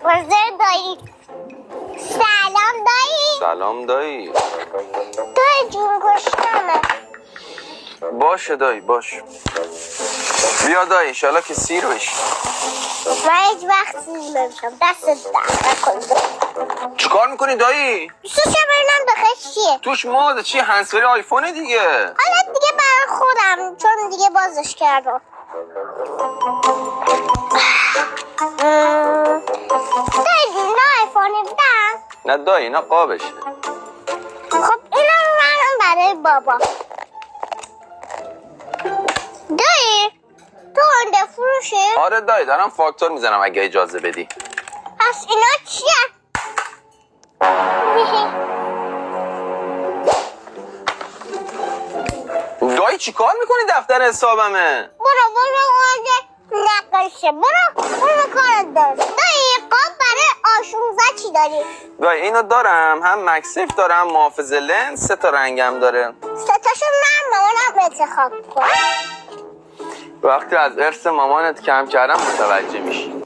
مغازه دایی. سلام دایی. سلام دایی. دایی جون گشتمه. باشه دایی باش. بیا دایی انشالله که سیر بشی. من هیچ وقت سیر نمیشم. دست درد نکن. چیکار میکنی دایی؟ دوستشم ببینم داخلش چیه. توش ماده چی هنسفری آیفونه دیگه. حالا دیگه برای خودم چون دیگه بازش کردم. دایی جون نه آیفونی بدم. نه دایی اینا قابشه. خب اینا رو منم برای بابا. دایی تو هنده فروشی؟ آره دایی دارم فاکتور میزنم اگه اجازه بدی. پس اینا چیه؟ دایی چیکار میکنی دفتر حسابمه؟ برو اونجا نقاشه. برو کارت دارم. دایی قاب برای آشومزه چی داری؟ دایی اینو دارم هم مکسیف دارم محافظ لنز 3 تا رنگم داره. ستاشو من مامانم انتخاب کن. وقتی از ارث مامانت کم کردم متوجه میشی.